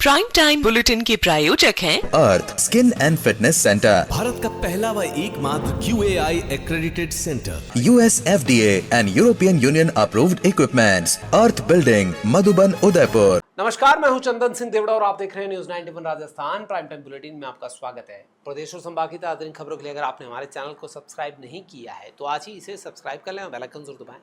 Prime time bulletin के प्रायोजक हैं Arth skin and fitness centre, Bharat का पहला व एकमात्र QAI accredited centre, US FDA and European Union approved equipments, Arth building, Madhuban, Udaipur. नमस्कार, मैं हूं चंदन सिंह देवड़ा और आप देख रहे हैं news 91 Rajasthan prime time bulletin में आपका स्वागत है। प्रदेश और संभाग की ताज़ा खबरों के लिए अगर आपने हमारे चैनल को सब्सक्राइब नहीं किया है तो आज ही इसे सब्सक्राइब कर लें और बेल आइकन जरूर दबाएं।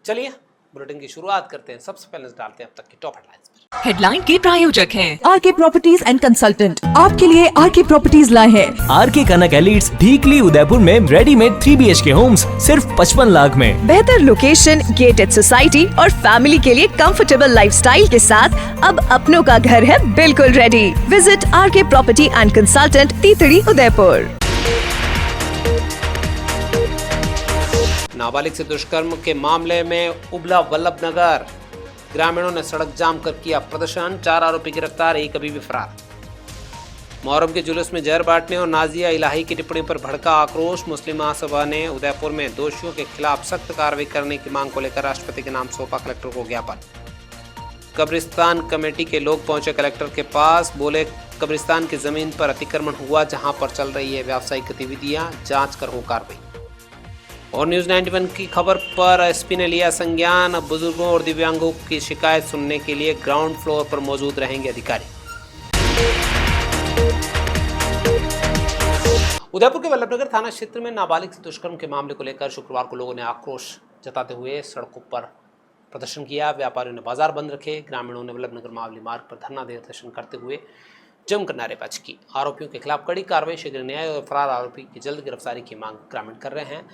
चलिए बुलेटिन की शुरुआत करते हैं। सबसे पहले डालते हैं अब तक की टॉप हेडलाइंस पर। हेडलाइन के प्रायोजक हैं आरके प्रॉपर्टीज एंड कंसल्टेंट। आपके लिए आरके प्रॉपर्टीज लाए हैं आरके कनक एलिट्स ढीकली उदयपुर में रेडीमेड 3 BHK होम्स सिर्फ 55 लाख में। बेहतर लोकेशन, गेटेड सोसाइटी और फैमिली के लिए कंफर्टेबल लाइफस्टाइल के साथ अब अपनों का घर है बिल्कुल ready. Visit RK property and consultant, तीतड़ी, उदयपुर। नाबालिग से दुष्कर्म के मामले में उबला वल्लभ नगर, ग्रामीणों ने सड़क जाम कर किया प्रदर्शन। 4 आरोपी गिरफ्तार, एक अभी भी फरार। मुहर्रम के जुलूस में जहर बांटने और नाजिया इलाही की टिप्पणी पर भड़का आक्रोश। मुस्लिम महासभा ने उदयपुर में दोषियों के खिलाफ सख्त कार्रवाई करने की मांग को लेकर राष्ट्रपति के नाम सौंपा कलेक्टर को ज्ञापन। कब्रिस्तान कमेटी के लोग पहुंचे कलेक्टर के पास, बोले कब्रिस्तान की जमीन पर अतिक्रमण हुआ जहां पर चल रही है व्यावसायिक गतिविधियां, जांच कर हो कार्रवाई। और न्यूज 91 की खबर पर एसपी ने लिया संज्ञान। अब बुजुर्गों और दिव्यांगों की शिकायत सुनने के लिए ग्राउंड फ्लोर पर मौजूद रहेंगे अधिकारी। उदयपुर के वल्लभनगर थाना क्षेत्र में नाबालिग से दुष्कर्म के मामले को लेकर शुक्रवार को लोगों ने आक्रोश जताते हुए सड़कों पर प्रदर्शन किया। व्यापारियों ने बाजार बंद रखे। ग्रामीणों ने वल्लभनगर मावली मार्ग पर धरना प्रदर्शन करते हुए जमकर नारेबाजी की। आरोपियों के खिलाफ कड़ी कार्रवाई, शीघ्र न्याय और फरार आरोपी की जल्द गिरफ्तारी की मांग ग्रामीण कर रहे हैं।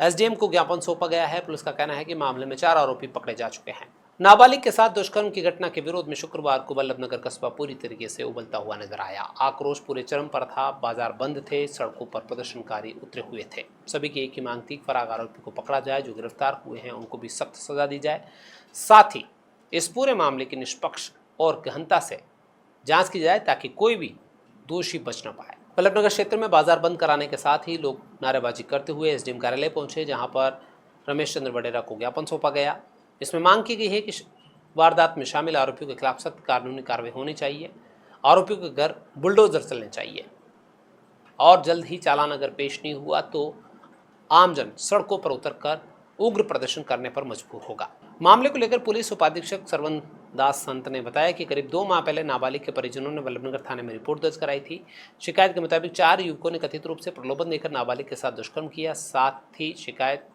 एसडीएम को ज्ञापन सौंपा गया है। पुलिस का कहना है कि मामले में 4 आरोपी पकड़े जा चुके हैं। नाबालिग के साथ दुष्कर्म की घटना के विरोध में शुक्रवार को वल्लभनगर कस्बा पूरी तरीके से उबलता हुआ नजर आया। आक्रोश पूरे चरम पर था। बाजार बंद थे, सड़कों पर प्रदर्शनकारी उतरे हुए थे। सभी की एक ही मांग थी, फरार आरोपी को पकड़ा जाए, जो गिरफ्तार हुए हैं उनको भी सख्त सजा दी जाए। साथ ही इस पूरे मामले की निष्पक्ष और गहनता से जांच की जाए ताकि कोई भी दोषी बच न पाए। वल्लभनगर क्षेत्र में बाजार बंद कराने के साथ ही लोग नारेबाजी करते हुए एसडीएम कार्यालय पहुंचे, जहां पर रमेश चंद्र वडेरा को ज्ञापन सौंपा गया। इसमें मांग की गई है कि वारदात में शामिल आरोपियों के खिलाफ सख्त कानूनी कार्रवाई होनी चाहिए। आरोपियों के घर बुलडोजर चलने चाहिए और जल्द ही चालान अगर पेश नहीं हुआ तो आमजन सड़कों पर उतरकर उग्र प्रदर्शन करने पर मजबूर होगा। मामले को लेकर पुलिस उपाधीक्षक सरवन दास संत ने बताया कि करीब 2 माह पहले नाबालिग के परिजनों ने वल्लभनगर थाने में रिपोर्ट दर्ज कराई थी। शिकायत के मुताबिक 4 युवकों ने कथित रूप से प्रलोभन देकर नाबालिग के साथ दुष्कर्म किया। साथ ही शिकायत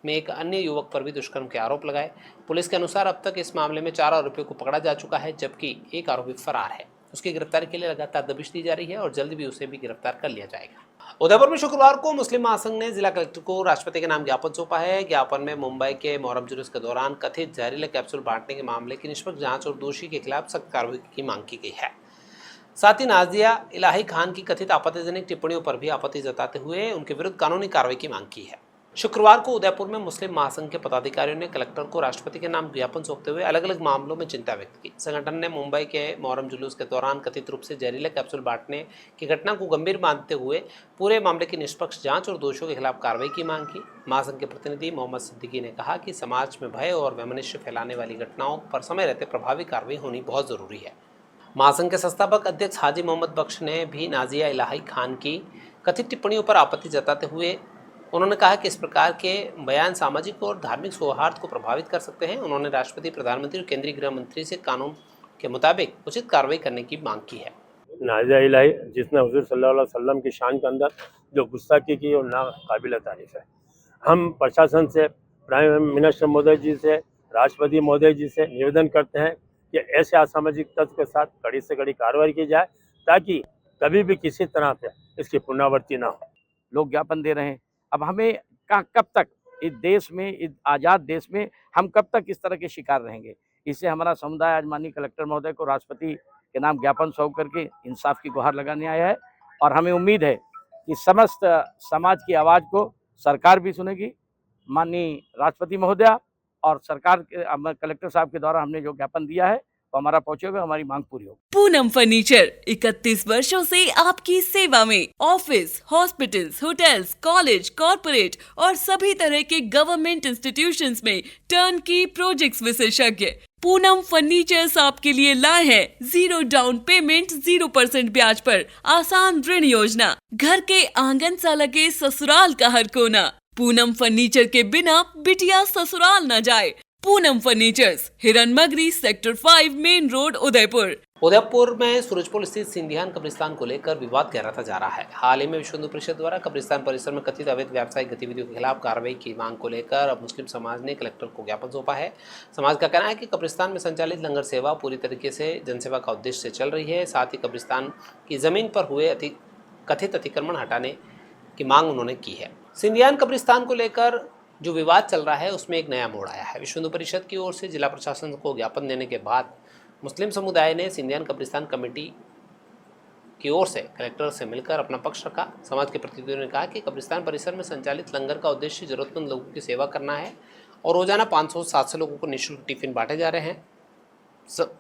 में एक अन्य युवक पर भी दुष्कर्म के आरोप लगाए। पुलिस के अनुसार अब तक इस मामले में 4 आरोपियों को पकड़ा जा चुका है, जबकि एक आरोपी फरार है। उसकी गिरफ्तारी के लिए लगातार दबिश दी जा रही है और जल्द भी उसे भी गिरफ्तार कर लिया जाएगा। उदयपुर में शुक्रवार को मुस्लिम महासंघ ने जिला कलेक्टर को राष्ट्रपति के नाम ज्ञापन सौंपा है। ज्ञापन में मुंबई के मुहर्रम जुलूस के दौरान कथित जहरीले कैप्सूल बांटने के मामले की निष्पक्ष जांच और दोषी के खिलाफ सख्त कार्रवाई की मांग की गई है। साथ ही नाजिया इलाही खान की कथित आपत्तिजनक टिप्पणियों पर भी आपत्ति जताते हुए उनके विरुद्ध कानूनी कार्रवाई की मांग की है। शुक्रवार को उदयपुर में मुस्लिम महासंघ के पदाधिकारियों ने कलेक्टर को राष्ट्रपति के नाम ज्ञापन सौंपते हुए अलग अलग मामलों में चिंता व्यक्त की। संगठन ने मुंबई के मुहर्रम जुलूस के दौरान कथित रूप से जहरीले कैप्सूल बांटने की घटना को गंभीर मानते हुए पूरे मामले की निष्पक्ष जांच और दोषियों के खिलाफ कार्रवाई की मांग की। महासंघ के प्रतिनिधि मोहम्मद सिद्दीकी ने कहा कि समाज में भय और वैमनस्य फैलाने वाली घटनाओं पर समय रहते प्रभावी कार्रवाई होनी बहुत जरूरी है। महासंघ के संस्थापक अध्यक्ष हाजी मोहम्मद बख्श ने भी नाजिया इलाही खान की कथित टिप्पणियों पर आपत्ति जताते हुए उन्होंने कहा कि इस प्रकार के बयान सामाजिक और धार्मिक सौहार्द को प्रभावित कर सकते हैं। उन्होंने राष्ट्रपति, प्रधानमंत्री और केंद्रीय गृह मंत्री से कानून के मुताबिक उचित कार्रवाई करने की मांग की है। नाजिया इलाही जिसने हुजूर सल्लल्लाहु अलैहि वसल्लम की शान के अंदर जो गुस्ताखी की और ना काबिल तारीफ है। हम प्रशासन से, प्राइम मिनिस्टर महोदय जी से, राष्ट्रपति महोदय जी से निवेदन करते हैं कि ऐसे असामाजिक तत्व के साथ कड़ी से कड़ी कार्रवाई की जाए ताकि कभी भी किसी तरह से इसकी पुनरावृत्ति ना हो। लोग ज्ञापन दे रहे हैं। अब हमें कब तक इस देश में, इस आज़ाद देश में हम कब तक इस तरह के शिकार रहेंगे। इससे हमारा समुदाय आज माननीय कलेक्टर महोदय को राष्ट्रपति के नाम ज्ञापन सौंप करके इंसाफ की गुहार लगाने आया है और हमें उम्मीद है कि समस्त समाज की आवाज़ को सरकार भी सुनेगी। माननीय राष्ट्रपति महोदय और सरकार के कलेक्टर साहब के द्वारा हमने जो ज्ञापन दिया है तो हमारा पहुंचेगा, हमारी मांग पूरी होगी। पूनम फर्नीचर 31 वर्षों से आपकी सेवा में। Office, hospitals, hotels, college, corporate और सभी तरह के गवर्नमेंट इंस्टीट्यूशंस में टर्नकी प्रोजेक्ट्स विशेषज्ञ। पूनम फर्नीचर्स आपके लिए लाए हैं 0 डाउन पेमेंट 0% ब्याज पर आसान ऋण योजना। घर के आंगन सा लगे ससुराल का हर कोना। पूनम फर्नीचर के बिना बिटिया ससुराल न जाए। Poonam furnitures, Hiranmagri, sector 5, main road, Udaipur. Udaipur में सूरजपुर स्थित सिंधियान कब्रिस्तान को लेकर विवाद गहराता जा रहा है। हाल ही में विश्व हिंदू परिषद द्वारा कब्रिस्तान परिसर में कथित अवैध व्यावसायिक गतिविधियों के खिलाफ कार्रवाई की मांग को लेकर अब मुस्लिम समाज ने कलेक्टर को ज्ञापन सौंपा है। समाज का कहना है कि कब्रिस्तान में संचालित लंगर सेवा पूरी तरीके से जनसेवा का उद्देश्य से चल रही है। साथ ही कब्रिस्तान की जमीन पर हुए कथित अतिक्रमण हटाने की मांग उन्होंने की है। सिंधियान कब्रिस्तान को लेकर जो विवाद चल रहा है उसमें एक नया मोड़ आया है। विश्व हिंदू परिषद की ओर से जिला प्रशासन को ज्ञापन देने के बाद मुस्लिम समुदाय ने सिंधियान कब्रिस्तान कमेटी की ओर से कलेक्टर से मिलकर अपना पक्ष रखा। समाज के प्रतिनिधियों ने कहा कि कब्रिस्तान परिसर में संचालित लंगर का उद्देश्य जरूरतमंद लोगों की सेवा करना है और रोजाना 500-700 लोगों को निःशुल्क टिफिन बांटे जा रहे हैं।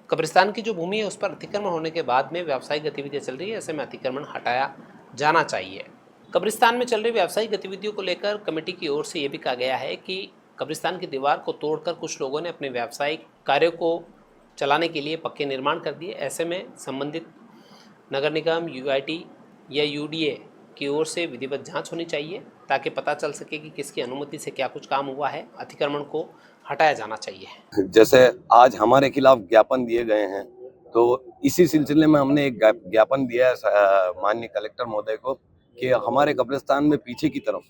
कब्रिस्तान की जो भूमि है उस पर अतिक्रमण होने के बाद में व्यावसायिक गतिविधियाँ चल रही है, ऐसे में अतिक्रमण हटाया जाना चाहिए। कब्रिस्तान में चल रही व्यावसायिक गतिविधियों को लेकर कमेटी की ओर से ये भी कहा गया है कि कब्रिस्तान की दीवार को तोड़कर कुछ लोगों ने अपने व्यावसायिक कार्यों को चलाने के लिए पक्के निर्माण कर दिए। ऐसे में संबंधित नगर निगम, यूआईटी या यूडीए की ओर से विधिवत जांच होनी चाहिए ताकि पता चल सके कि किसकी अनुमति से क्या कुछ काम हुआ है। अतिक्रमण को हटाया जाना चाहिए। जैसे आज हमारे खिलाफ ज्ञापन दिए गए हैं तो इसी सिलसिले में हमने एक ज्ञापन दिया है माननीय कलेक्टर महोदय को कि हमारे कब्रिस्तान में पीछे की तरफ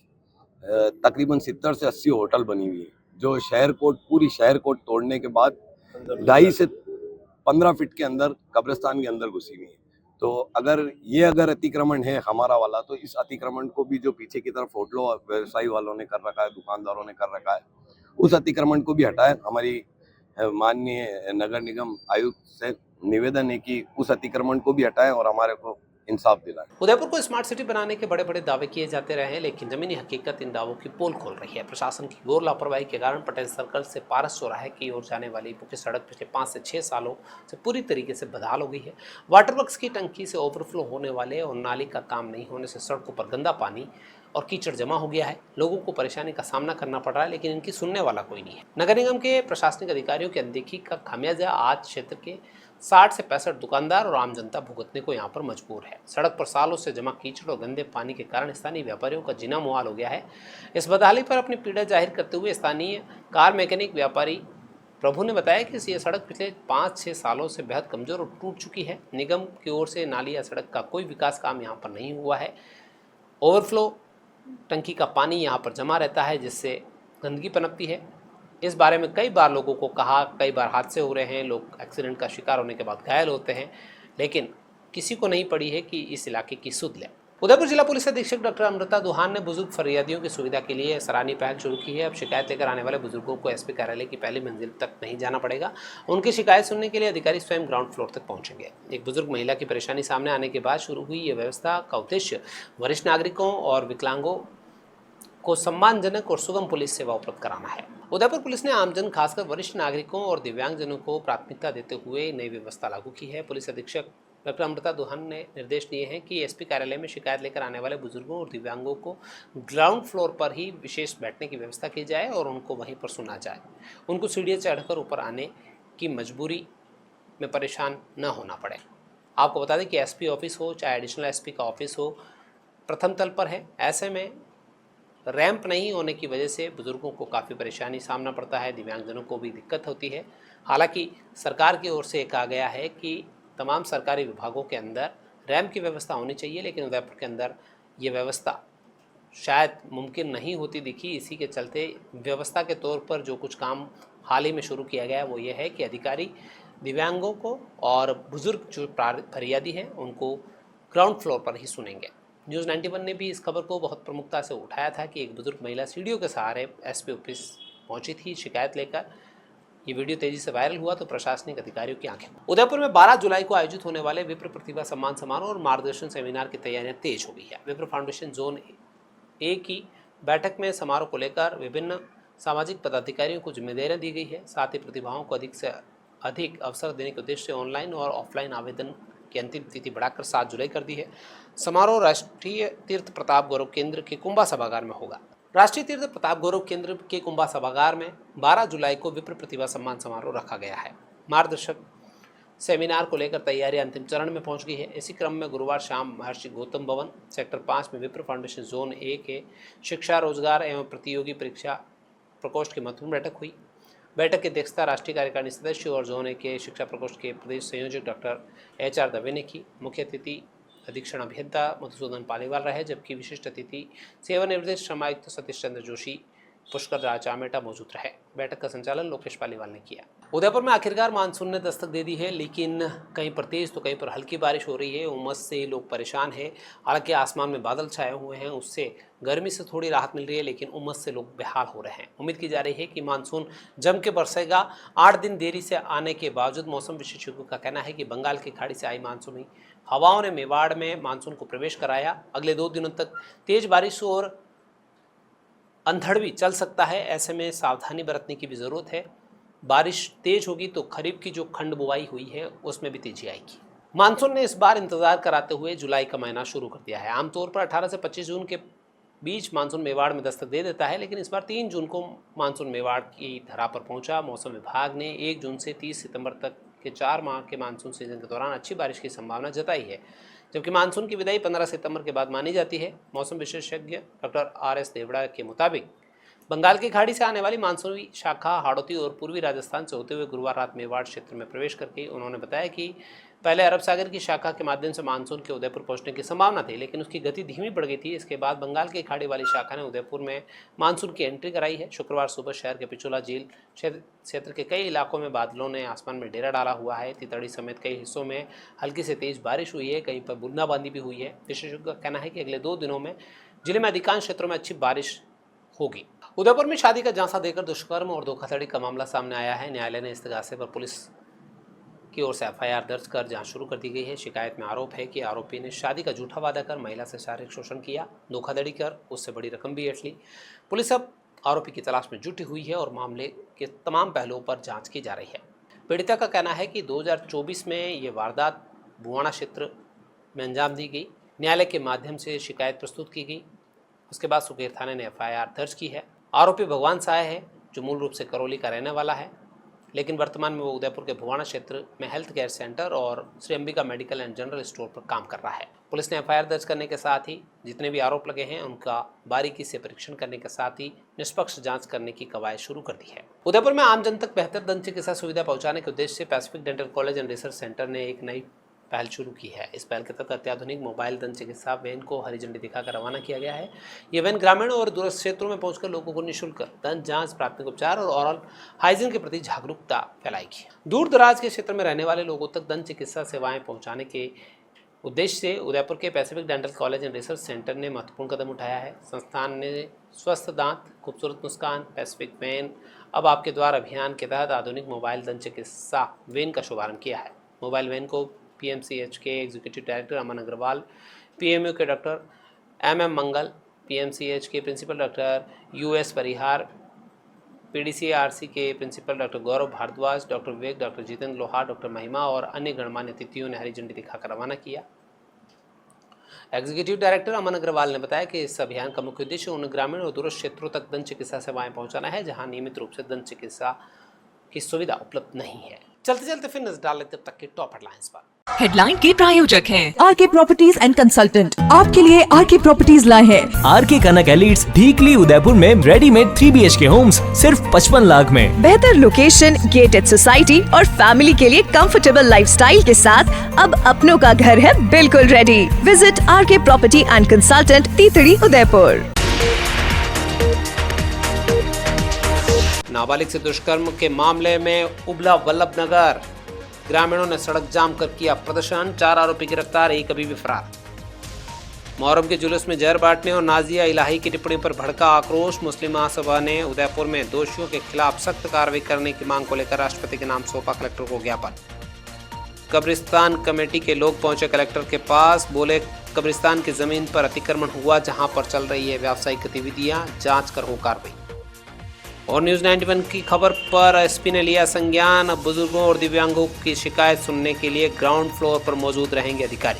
तकरीबन 70 से 80 होटल बनी हुई है जो पूरी शहर कोट तोड़ने के बाद 2.5 से 15 फीट के अंदर कब्रिस्तान के अंदर घुसी हुई है। तो अगर अतिक्रमण है हमारा वाला, तो इस अतिक्रमण को भी जो पीछे की तरफ होटलों व्यवसायी वालों ने कर रखा है, दुकानदारों ने कर रखा है, उस अतिक्रमण को भी हटाए। हमारी माननीय नगर निगम आयुक्त से निवेदन है कि उस अतिक्रमण को भी हटाएं और हमारे को इंसाफ दिलाएं। उदयपुर को स्मार्ट सिटी बनाने के बड़े बड़े दावे किए जाते रहे हैं, लेकिन जमीनी हकीकत इन दावों की पोल खोल रही है। प्रशासन की घोर लापरवाही के कारण पटेल सर्कल से पारस चौराहे की ओर जाने वाली मुख्य सड़क पिछले 5 से 6 सालों से पूरी तरीके से बदहाल हो गई है। वाटर वर्क्स की टंकी से ओवरफ्लो होने वाले और नाली का काम नहीं होने से सड़कों पर गंदा पानी और कीचड़ जमा हो गया है। लोगों को परेशानी का सामना करना पड़ रहा है, लेकिन इनकी सुनने वाला कोई नहीं है। नगर निगम के प्रशासनिक अधिकारियों की अनदेखी का खामियाजा आज क्षेत्र के 60 से 65 दुकानदार और आम जनता भुगतने को यहाँ पर मजबूर है। सड़क पर सालों से जमा कीचड़ और गंदे पानी के कारण स्थानीय व्यापारियों का जीना मुहाल हो गया है। इस बदहाली पर अपनी पीड़ा जाहिर करते हुए स्थानीय कार मैकेनिक व्यापारी प्रभु ने बताया कि ये सड़क पिछले 5-6 सालों से बेहद कमज़ोर और टूट चुकी है। निगम की ओर से नाली या सड़क का कोई विकास काम यहाँ पर नहीं हुआ है। ओवरफ्लो टंकी का पानी यहाँ पर जमा रहता है जिससे गंदगी पनपती है। इस बारे में कई बार लोगों को कहा, कई बार हादसे हो रहे हैं, लोग एक्सीडेंट का शिकार होने के बाद घायल होते हैं, लेकिन किसी को नहीं पड़ी है कि इस इलाके की सुध लें। उदयपुर जिला पुलिस अधीक्षक डॉक्टर अमृता दुहान ने बुजुर्ग फरियादियों की सुविधा के लिए सराहनीय पहल शुरू की है। अब शिकायत लेकर आने वाले बुजुर्गों को एसपी कार्यालय की पहली मंजिल तक नहीं जाना पड़ेगा। उनकी शिकायत सुनने के लिए अधिकारी स्वयं ग्राउंड फ्लोर तक पहुंचेंगे। एक बुजुर्ग महिला की परेशानी सामने आने के बाद शुरू हुई यह व्यवस्था का उद्देश्य वरिष्ठ नागरिकों और विकलांगों को सम्मानजनक और सुगम पुलिस सेवा उपलब्ध कराना है। उदयपुर पुलिस ने आमजन, खासकर वरिष्ठ नागरिकों और दिव्यांगजनों को प्राथमिकता देते हुए नई व्यवस्था लागू की है। पुलिस अधीक्षक डॉक्टर अमृता दुहान ने निर्देश दिए हैं कि एसपी कार्यालय में शिकायत लेकर आने वाले बुजुर्गों और दिव्यांगों को ग्राउंड फ्लोर पर ही विशेष बैठने की व्यवस्था की जाए और उनको वहीं पर सुना जाए। उनको सीढ़ियाँ चढ़कर ऊपर आने की मजबूरी में परेशान न होना पड़े। आपको बता दें कि एसपी ऑफिस हो चाहे एडिशनल एसपी का ऑफिस हो, प्रथम तल पर है। ऐसे में रैंप नहीं होने की वजह से बुजुर्गों को काफ़ी परेशानी सामना पड़ता है, दिव्यांगजनों को भी दिक्कत होती है। हालांकि सरकार की ओर से कहा गया है कि तमाम सरकारी विभागों के अंदर रैंप की व्यवस्था होनी चाहिए, लेकिन उदयपुर के अंदर ये व्यवस्था शायद मुमकिन नहीं होती दिखी। इसी के चलते व्यवस्था के तौर पर जो कुछ काम हाल ही में शुरू किया गया वो ये है कि अधिकारी दिव्यांगों को और बुजुर्ग जो फरियादी हैं उनको ग्राउंड फ्लोर पर ही सुनेंगे। न्यूज़ 91 ने भी इस खबर को बहुत प्रमुखता से उठाया था कि एक बुजुर्ग महिला सीढ़ियों के सहारे एसपी ऑफिस पहुंची थी शिकायत लेकर। ये वीडियो तेजी से वायरल हुआ तो प्रशासनिक अधिकारियों की आंखें। उदयपुर में 12 जुलाई को आयोजित होने वाले विप्र प्रतिभा सम्मान समारोह और मार्गदर्शन सेमिनार की तैयारियां तेज हो गई है। विप्र फाउंडेशन जोन ए की बैठक में समारोह को लेकर विभिन्न सामाजिक पदाधिकारियों को जिम्मेदारियां दी गई है। साथ ही प्रतिभाओं को अधिक से अधिक अवसर देने के उद्देश्य से ऑनलाइन और ऑफलाइन आवेदन की अंतिम तिथि बढ़ाकर 7 जुलाई कर दी है। समारोह राष्ट्रीय तीर्थ प्रताप गौरव केंद्र के कुंभा सभागार में होगा। राष्ट्रीय तीर्थ प्रताप गौरव केंद्र के कुंभा सभागार में 12 जुलाई को विप्र प्रतिभा सम्मान समारोह रखा गया है। मार्गदर्शक सेमिनार को लेकर तैयारी अंतिम चरण में पहुंच गई है। इसी क्रम में गुरुवार शाम महर्षि गौतम भवन सेक्टर 5 में विप्र फाउंडेशन जोन ए के शिक्षा, रोजगार एवं प्रतियोगी परीक्षा प्रकोष्ठ की महत्वपूर्ण बैठक हुई। बैठक की अध्यक्षता राष्ट्रीय कार्यकारिणी सदस्य और जोन ए के शिक्षा प्रकोष्ठ के प्रदेश संयोजक डॉक्टर HR दवे ने की। मुख्य अतिथि अधीक्षण अभियंता मधुसूदन पालीवाल रहे, जबकि विशिष्ट अतिथि सेवानिवृत्त श्रमायुक्त सतीश चंद्र जोशी, पुष्कर राज चामेटा मौजूद रहे। बैठक का संचालन लोकेश पालीवाल ने किया। उदयपुर में आखिरकार मानसून ने दस्तक दे दी है, लेकिन कहीं पर तेज तो कहीं पर हल्की बारिश हो रही है। उमस से लोग परेशान हैं। हालांकि आसमान में बादल छाए हुए हैं, उससे गर्मी से थोड़ी राहत मिल रही है, लेकिन उमस से लोग बेहाल हो रहे हैं। उम्मीद की जा रही है कि मानसून जम के बरसेगा। 8 दिन देरी से आने के बावजूद मौसम विशेषज्ञों का कहना है कि बंगाल की खाड़ी से आई मानसूनी हवाओं ने मेवाड़ में मानसून को प्रवेश कराया। अगले 2 दिनों तक तेज बारिश और अंधड़ भी चल सकता है। ऐसे में सावधानी बरतने की भी ज़रूरत है। बारिश तेज होगी तो खरीफ की जो खंड बुवाई हुई है उसमें भी तेजी आएगी। मानसून ने इस बार इंतजार कराते हुए जुलाई का महीना शुरू कर दिया है। आमतौर पर 18 से 25 जून के बीच मानसून मेवाड़ में दस्तक दे देता है, लेकिन इस बार 3 जून को मानसून मेवाड़ की धरा पर पहुंचा। मौसम विभाग ने 1 जून से 30 सितंबर तक के 4 माह के मानसून सीजन के दौरान अच्छी बारिश की संभावना जताई है, जबकि मानसून की विदाई 15 सितंबर के बाद मानी जाती है। मौसम विशेषज्ञ डॉक्टर RS देवड़ा के मुताबिक बंगाल की खाड़ी से आने वाली मानसूनी शाखा हाड़ौती और पूर्वी राजस्थान से होते हुए गुरुवार रात मेवाड़ क्षेत्र में प्रवेश कर गई। उन्होंने बताया कि पहले अरब सागर की शाखा के माध्यम से मानसून के उदयपुर पहुंचने की संभावना थी, लेकिन उसकी गति धीमी पड़ गई थी। इसके बाद बंगाल की खाड़ी वाली शाखा ने उदयपुर में मानसून की एंट्री कराई है। शुक्रवार सुबह शहर के पिछोला झील क्षेत्र के कई इलाकों में बादलों ने आसमान में डेरा डाला हुआ है। तितड़ी समेत कई हिस्सों में हल्की से तेज बारिश हुई है, कहीं पर बूंदाबांदी भी हुई है। विशेषज्ञों का कहना है कि अगले 2 दिनों में जिले में अधिकांश क्षेत्रों में अच्छी बारिश होगी। उदयपुर में शादी का झांसा देकर दुष्कर्म और धोखाधड़ी का मामला सामने आया है। न्यायालय ने इस्तगासे पर पुलिस की ओर से FIR दर्ज कर जांच शुरू कर दी गई है। शिकायत में आरोप है कि आरोपी ने शादी का झूठा वादा कर महिला से शारीरिक शोषण किया, धोखाधड़ी कर उससे बड़ी रकम भी ऐंठ ली। पुलिस अब आरोपी की तलाश में जुटी हुई है और मामले के तमाम पहलुओं पर जांच की जा रही है। पीड़िता का कहना है कि 2024 में ये वारदात बुआना क्षेत्र में अंजाम दी गई। न्यायालय के माध्यम से शिकायत प्रस्तुत की गई। उसके बाद सुकेर थाने ने FIR दर्ज की है। आरोपी भगवान साय है, जो मूल रूप से करौली का रहने वाला है, लेकिन वर्तमान में वो उदयपुर के भुवाना क्षेत्र में हेल्थ केयर सेंटर और Shri Ambika medical and general store पर काम कर रहा है। पुलिस ने FIR दर्ज करने के साथ ही जितने भी आरोप लगे हैं उनका बारीकी से परीक्षण करने के साथ ही निष्पक्ष जांच करने की कवायद शुरू कर दी है। उदयपुर में आम जन तक बेहतर दंत चिकित्सा सुविधा पहुंचाने के उद्देश्य से Pacific dental college and research centre ने एक नई पहल शुरू की है। इस पहल के तहत अत्याधुनिक मोबाइल दंत चिकित्सा वैन को हरी झंडी दिखाकर रवाना किया गया है। ये वैन ग्रामीण और दूरस्थ क्षेत्रों में पहुंचकर लोगों को निःशुल्क दंत जांच, प्राथमिक उपचार और ओरल हाइजीन के प्रति जागरूकता फैलाएगी। दूर दराज के क्षेत्र में रहने वाले लोगों तक दंत चिकित्सा सेवाएं पहुंचाने के उद्देश्य से उदयपुर के Pacific dental college and research centre ने महत्वपूर्ण कदम उठाया है। संस्थान ने स्वस्थ दांत, खूबसूरत मुस्कान, पैसिफिक वैन अब आपके द्वार अभियान के तहत आधुनिक मोबाइल दंत चिकित्सा वैन का शुभारंभ किया है। मोबाइल वैन को PMCH के एग्जीक्यूटिव डायरेक्टर अमन अग्रवाल, PMU के डॉक्टर MM मंगल, PMCH के प्रिंसिपल डॉक्टर US परिहार, PDCRC के प्रिंसिपल डॉक्टर गौरव भारद्वाज, डॉक्टर विवेक, डॉक्टर जितेंद्र लोहार, डॉक्टर महिमा और अन्य गणमान्य अतिथियों ने हरी झंडी दिखाकर रवाना किया। एग्जीक्यूटिव डायरेक्टर अमन अग्रवाल ने बताया कि इस अभियान का मुख्य उद्देश्य उन ग्रामीण और दूरस्थ क्षेत्रों तक दंत चिकित्सा सेवाएं पहुंचाना है जहां नियमित रूप से दंत चिकित्सा की सुविधा उपलब्ध नहीं है। चलते चलते फिर नजर डाल लेते तब तक के टॉप हेडलाइंस पर। हेडलाइन के प्रायोजक हैं RK प्रॉपर्टीज एंड कंसल्टेंट। आपके लिए RK प्रॉपर्टीज लाए हैं RK कनक एलिट्स ढीकली उदयपुर में रेडीमेड 3 BHK होम्स सिर्फ 55 लाख में। बेहतर लोकेशन, गेटेड सोसाइटी और फैमिली के लिए कंफर्टेबल लाइफस्टाइल के साथ अब अपनों का घर है बिल्कुल ready. Visit RK property and consultant, तीतड़ी, उदयपुर। नाबालिग से दुष्कर्म के मामले में उबला वल्लभ नगर, ग्रामीणों ने सड़क जाम कर किया प्रदर्शन। 4 आरोपी गिरफ्तार, एक अभी भी फरार। मुहर्रम के जुलूस में जहर बांटने और नाजिया इलाही की टिप्पणी पर भड़का आक्रोश। मुस्लिम महासभा ने उदयपुर में दोषियों के खिलाफ सख्त कार्रवाई करने की मांग को लेकर राष्ट्रपति के नाम सौंपा कलेक्टर को ज्ञापन। कब्रिस्तान कमेटी के लोग पहुंचे कलेक्टर के पास, बोले कब्रिस्तान की जमीन पर अतिक्रमण हुआ जहां पर चल रही है व्यावसायिक गतिविधियां, जांच कर हो कार्रवाई। और न्यूज़ 91 की खबर पर SP ने लिया संज्ञान। अब बुजुर्गों और दिव्यांगों की शिकायत सुनने के लिए ग्राउंड फ्लोर पर मौजूद रहेंगे अधिकारी।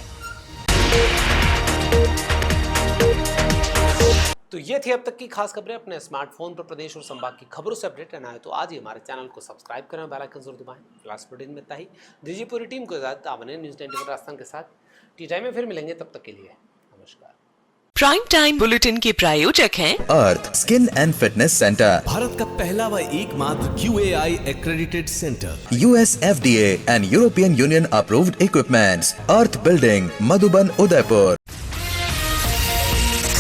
तो ये थी अब तक की खास खबरें। अपने स्मार्टफोन पर प्रदेश और संभाग की खबरों से अपडेट रहना है तो आज ही हमारे चैनल को सब्सक्राइब करें, बेल आइकन जरूर दबाएं। क्लास बुलेटिन में इतना ही। दीजिए पूरी टीम को इजाजत। आप बने न्यूज़ 94 राजस्थान के साथ टी टाइम में फिर मिलेंगे, तब तक के लिए नमस्कार। प्राइम टाइम बुलेटिन के प्रायोजक हैं Arth skin and fitness centre, Bharat का पहला व एकमात्र QAI accredited centre, US FDA and European Union approved equipments, Arth building, Madhuban, Udaipur.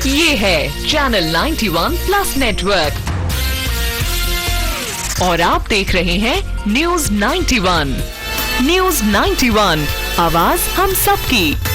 ये है चैनल 91 प्लस नेटवर्क और आप देख रहे हैं न्यूज़ 91। न्यूज़ 91, आवाज हम सबकी।